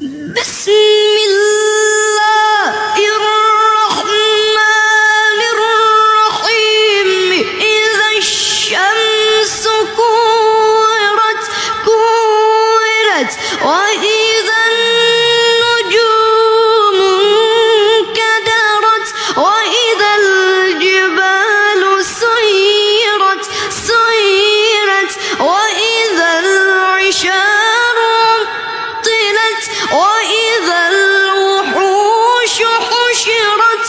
بسم الله الرحمن الرحيم إذا الشمس كورت وإذا النجوم انكدرت وإذا الجبال سيرت وإذا العشار عطلت وإذا الوحوش حشرت